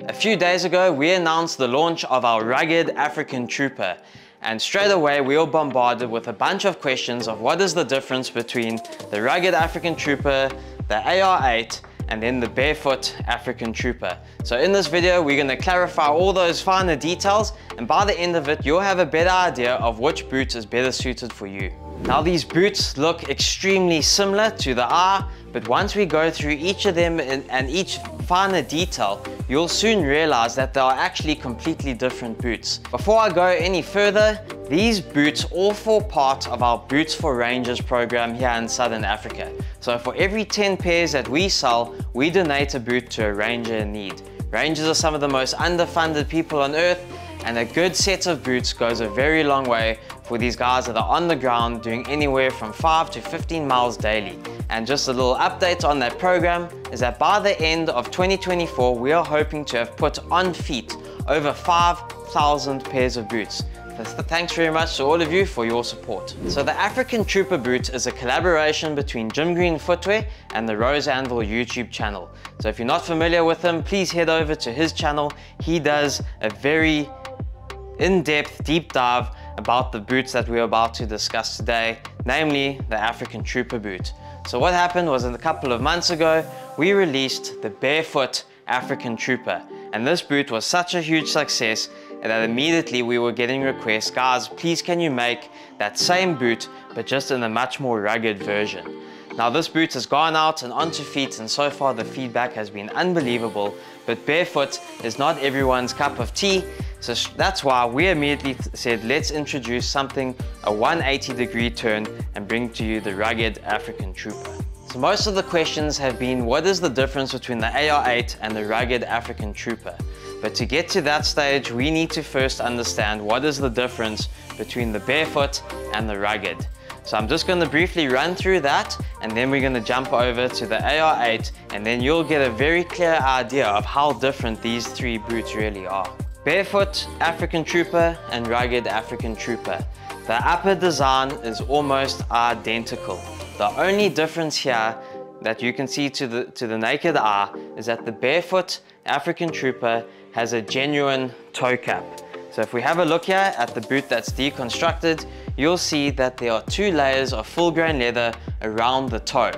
A few days ago, we announced the launch of our rugged African Trooper. And straight away, we were bombarded with a bunch of questions of what is the difference between the rugged African Trooper, the AR8, and then the Barefoot African Trooper. So in this video, we're going to clarify all those finer details, and by the end of it, you'll have a better idea of which boot is better suited for you. Now, these boots look extremely similar to the eye, but once we go through each of them and each finer detail, you'll soon realize that they are actually completely different boots. Before I go any further, these boots all form part of our Boots for Rangers program here in Southern Africa. So for every 10 pairs that we sell, we donate a boot to a ranger in need. Rangers are some of the most underfunded people on earth, and a good set of boots goes a very long way for these guys that are on the ground doing anywhere from 5 to 15 miles daily. And just a little update on that program is that by the end of 2024, we are hoping to have put on feet over 5,000 pairs of boots. Thanks very much to all of you for your support. So the African Trooper boot is a collaboration between Jim Green Footwear and the Rose Anvil YouTube channel. So if you're not familiar with him, please head over to his channel. He does a very in-depth deep dive about the boots that we're about to discuss today, namely the African Trooper boot. So what happened was, a couple of months ago, we released the Barefoot African Trooper, and this boot was such a huge success that immediately we were getting requests, guys, please can you make that same boot but just in a much more rugged version. Now this boot has gone out and onto feet, and so far the feedback has been unbelievable, but barefoot is not everyone's cup of tea. So that's why we immediately said, let's introduce something, a 180-degree turn, and bring to you the rugged African Trooper. So most of the questions have been, what is the difference between the AR8 and the rugged African Trooper? But to get to that stage, we need to first understand what is the difference between the barefoot and the rugged. So I'm just going to briefly run through that, and then we're going to jump over to the AR8, and then you'll get a very clear idea of how different these three boots really are. Barefoot African Trooper and rugged African Trooper. The upper design is almost identical. The only difference here that you can see to the naked eye is that the Barefoot African Trooper has a genuine toe cap. So if we have a look here at the boot that's deconstructed, you'll see that there are 2 layers of full grain leather around the toe.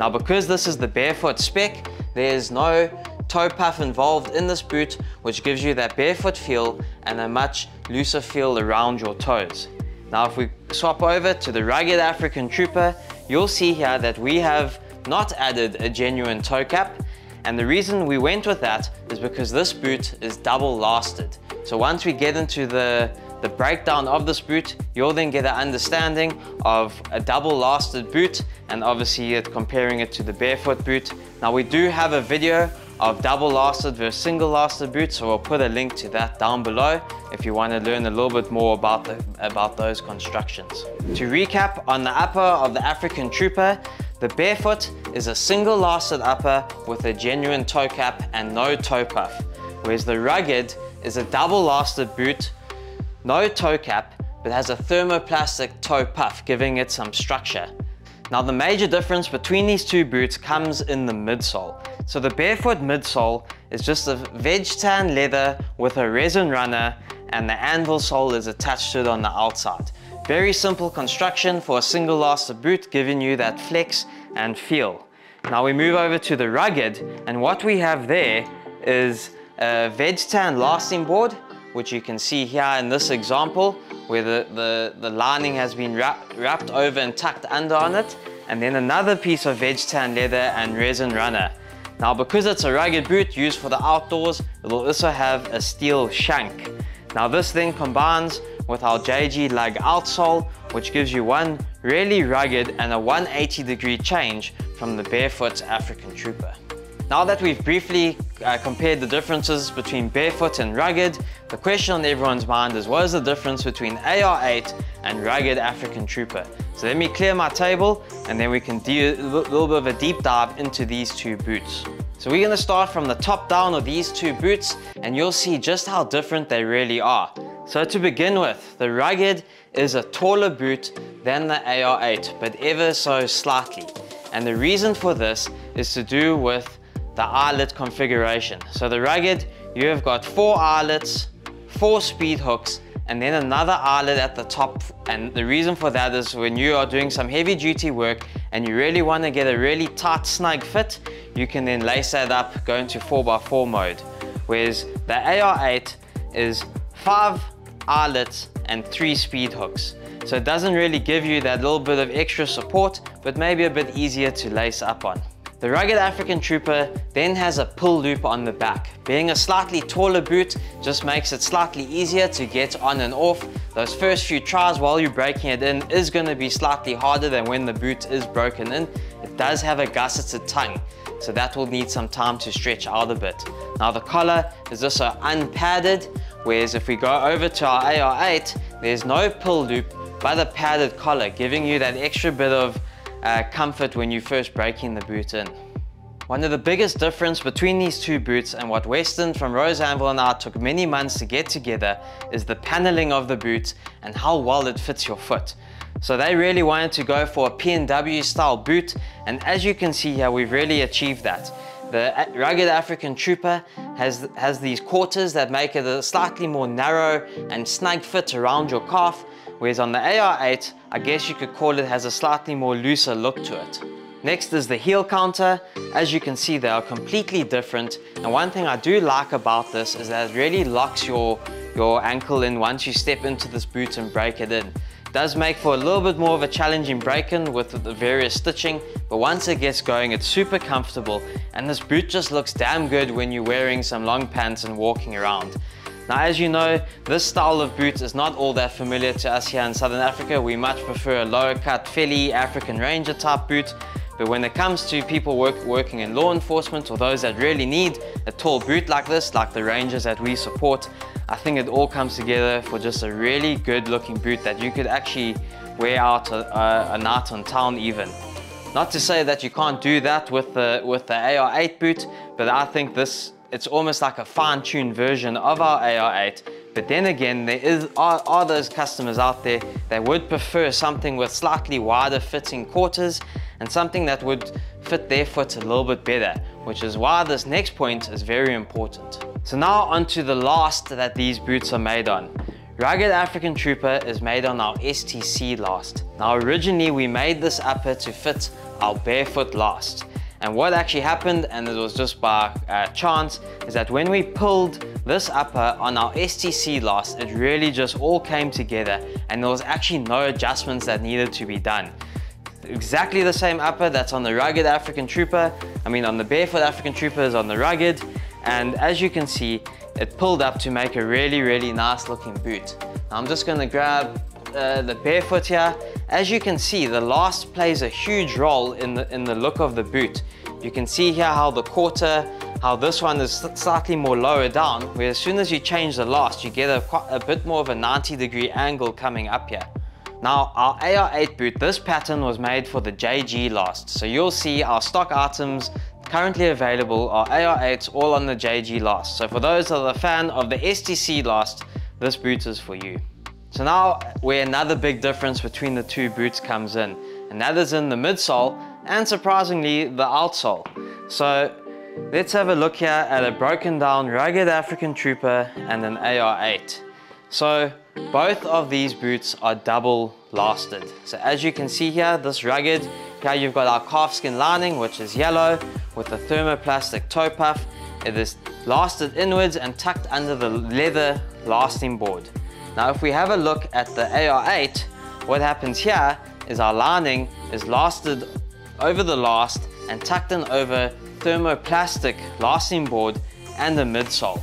Now because this is the Barefoot spec, there is no toe puff involved in this boot, which gives you that barefoot feel and a much looser feel around your toes. Now if we swap over to the rugged African Trooper, you'll see here that we have not added a genuine toe cap, and the reason we went with that is because this boot is double lasted. So once we get into the breakdown of this boot, you'll then get an understanding of a double lasted boot, and obviously comparing it to the barefoot boot. Now we do have a video of double lasted versus single lasted boots, so we'll put a link to that down below if you want to learn a little bit more about those constructions. To recap on the upper of the African Trooper, the barefoot is a single lasted upper with a genuine toe cap and no toe puff, whereas the rugged is a double lasted boot, no toe cap, but has a thermoplastic toe puff, giving it some structure. Now the major difference between these two boots comes in the midsole. So the Barefoot midsole is just a veg tan leather with a resin runner, and the Anvil sole is attached to it on the outside. Very simple construction for a single lasted boot, giving you that flex and feel. Now we move over to the rugged, and what we have there is a veg tan lasting board, which you can see here in this example, where the lining has been wrapped over and tucked under on it, and then another piece of veg tan leather and resin runner. Now because it's a rugged boot used for the outdoors, it will also have a steel shank. Now this then combines with our JG lug outsole, which gives you one really rugged and a 180-degree change from the Barefoot African Trooper. Now that we've briefly compared the differences between barefoot and rugged, the question on everyone's mind is, what is the difference between AR8 and rugged African Trooper? So let me clear my table, and then we can do a little bit of a deep dive into these two boots. So we're going to start from the top down of these two boots, and you'll see just how different they really are. So to begin with, the rugged is a taller boot than the AR8, but ever so slightly. And the reason for this is to do with the eyelet configuration. So the rugged, you have got 4 eyelets, 4 speed hooks, and then another eyelet at the top. And the reason for that is when you are doing some heavy duty work and you really want to get a really tight snug fit, you can then lace that up, go into 4x4 mode. Whereas the AR8 is 5 eyelets and 3 speed hooks. So it doesn't really give you that little bit of extra support, but maybe a bit easier to lace up on. The Rugged African Trooper then has a pull loop on the back. Being a slightly taller boot just makes it slightly easier to get on and off. Those first few tries while you're breaking it in is going to be slightly harder than when the boot is broken in. It does have a gusseted tongue, so that will need some time to stretch out a bit. Now the collar is also unpadded, whereas if we go over to our AR8, there's no pull loop but a padded collar, giving you that extra bit of comfort when you first breaking the boot in. One of the biggest difference between these two boots and what Weston from Rose Anvil and I took many months to get together is the paneling of the boot and how well it fits your foot. So they really wanted to go for a P&W style boot, and as you can see here, we've really achieved that. The Rugged African Trooper has these quarters that make it a slightly more narrow and snug fit around your calf, whereas on the AR8, I guess you could call it, has a slightly more looser look to it. Next is the heel counter. As you can see, they are completely different, and one thing I do like about this is that it really locks your ankle in once you step into this boot and break it in. It does make for a little bit more of a challenging break-in with the various stitching, but once it gets going, it's super comfortable, and this boot just looks damn good when you're wearing some long pants and walking around. Now, as you know, this style of boot is not all that familiar to us here in Southern Africa. We much prefer a lower cut, fairly African Ranger type boot. But when it comes to people working in law enforcement, or those that really need a tall boot like this, like the Rangers that we support, I think it all comes together for just a really good looking boot that you could actually wear out a night on town even. Not to say that you can't do that with the AR8 boot, but I think it's almost like a fine-tuned version of our AR8. But then again, there are those customers out there that would prefer something with slightly wider fitting quarters and something that would fit their foot a little bit better, which is why this next point is very important. So now onto the last that these boots are made on. Rugged African Trooper is made on our STC last. Now originally we made this upper to fit our Barefoot last. And what actually happened, and it was just by chance, is that when we pulled this upper on our STC last, it really just all came together and there was actually no adjustments that needed to be done. Exactly the same upper that's on the Rugged African Trooper, on the Barefoot African Trooper is on the Rugged, and as you can see, it pulled up to make a really, really nice looking boot. Now I'm just going to grab the Barefoot here. As you can see, the last plays a huge role in the look of the boot. You can see here how the quarter, how this one is slightly more lower down, where as soon as you change the last, you get a bit more of a 90-degree angle coming up here. Now our AR8 boot, this pattern was made for the JG last. So you'll see our stock items currently available are AR8s all on the JG last. So for those that are a fan of the STC last, this boot is for you. So now where another big difference between the two boots comes in, and that is in the midsole and surprisingly the outsole. So let's have a look here at a broken down Rugged African Trooper and an AR8. So both of these boots are double lasted. So as you can see here, this Rugged, here you've got our calfskin lining, which is yellow with a thermoplastic toe puff. It is lasted inwards and tucked under the leather lasting board. Now if we have a look at the AR8, what happens here is our lining is lasted over the last and tucked in over thermoplastic lasting board and the midsole.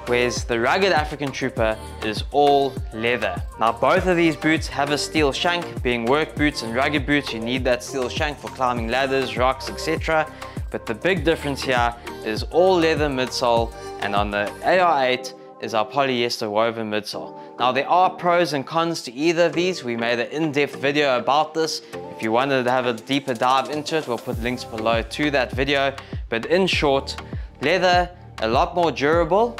Whereas the Rugged African Trooper is all leather. Now both of these boots have a steel shank. Being work boots and rugged boots, you need that steel shank for climbing ladders, rocks, etc. But the big difference here is all leather midsole, and on the AR8 is our polyester woven midsole. Now there are pros and cons to either of these. We made an in-depth video about this. If you wanted to have a deeper dive into it, we'll put links below to that video. But in short, leather, a lot more durable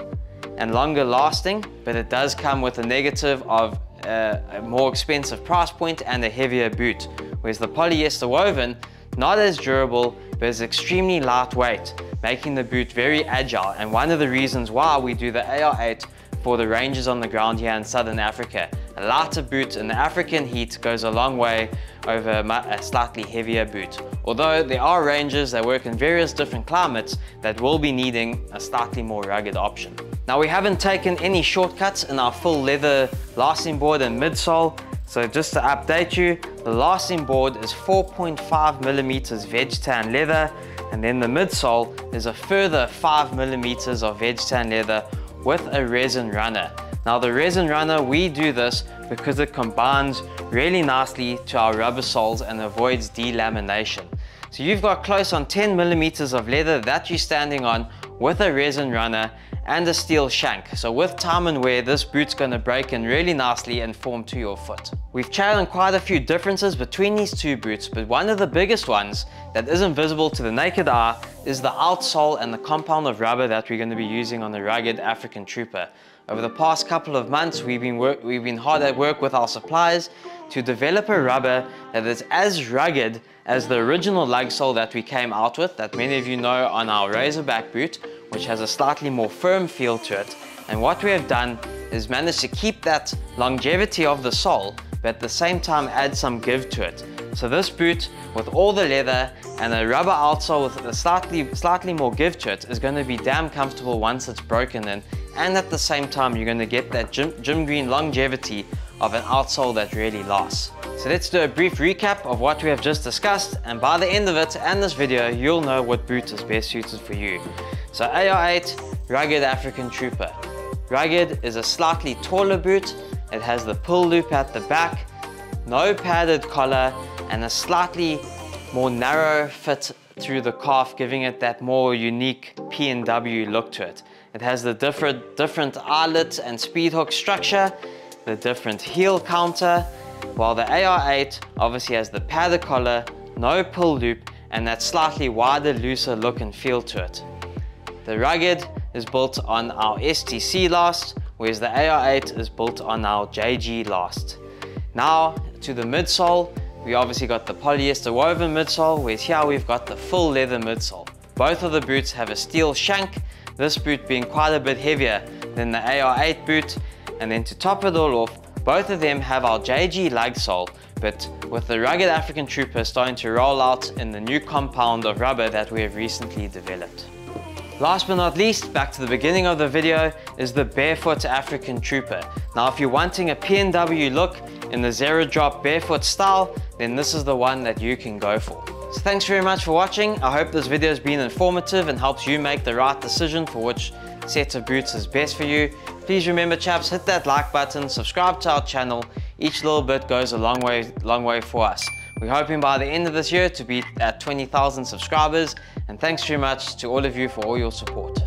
and longer lasting, but it does come with a negative of a more expensive price point and a heavier boot. Whereas the polyester woven, not as durable, but it's extremely lightweight, making the boot very agile, and one of the reasons why we do the AR8 for the ranges on the ground here in Southern Africa. A lighter boot in the African heat goes a long way over a slightly heavier boot. Although there are ranges that work in various different climates that will be needing a slightly more rugged option. Now, we haven't taken any shortcuts in our full leather lasting board and midsole. So just to update you, the lasting board is 4.5 millimeters veg tan leather, and then the midsole is a further 5 millimeters of veg tan leather with a resin runner. Now, the resin runner, we do this because it combines really nicely to our rubber soles and avoids delamination. So you've got close on 10 millimeters of leather that you're standing on with a resin runner and a steel shank. So with time and wear, this boot's gonna break in really nicely and form to your foot. We've chatted on quite a few differences between these two boots, but one of the biggest ones that isn't visible to the naked eye is the outsole and the compound of rubber that we're gonna be using on the rugged African Trooper. Over the past couple of months, we've been hard at work with our suppliers to develop a rubber that is as rugged as the original lug sole that we came out with, that many of you know on our Razorback boot, which has a slightly more firm feel to it. And what we have done is managed to keep that longevity of the sole, but at the same time add some give to it. So this boot, with all the leather and a rubber outsole with a slightly more give to it, is going to be damn comfortable once it's broken in, and at the same time you're going to get that gym green longevity of an outsole that really lasts. So let's do a brief recap of what we have just discussed, and by the end of it and this video, you'll know what boot is best suited for you. So AR8 Rugged African Trooper. Rugged is a slightly taller boot. It has the pull loop at the back, no padded collar, and a slightly more narrow fit through the calf, giving it that more unique P&W look to it. It has the different eyelet and speed hook structure, the different heel counter, while the AR8 obviously has the padded collar, no pull loop, and that slightly wider, looser look and feel to it. The Rugged is built on our STC last, whereas the AR8 is built on our JG last. Now to the midsole, we obviously got the polyester woven midsole, whereas here we've got the full leather midsole. Both of the boots have a steel shank, this boot being quite a bit heavier than the AR8 boot. And then to top it all off, both of them have our JG lug sole, but with the Rugged African Trooper starting to roll out in the new compound of rubber that we have recently developed. Last but not least, back to the beginning of the video, is the Barefoot African Trooper. Now, if you're wanting a P&W look in the zero drop barefoot style, then this is the one that you can go for. So thanks very much for watching. I hope this video has been informative and helps you make the right decision for which set of boots is best for you. Please remember, chaps, hit that like button, subscribe to our channel. Each little bit goes a long way for us. We're hoping by the end of this year to be at 20,000 subscribers, and thanks very much to all of you for all your support.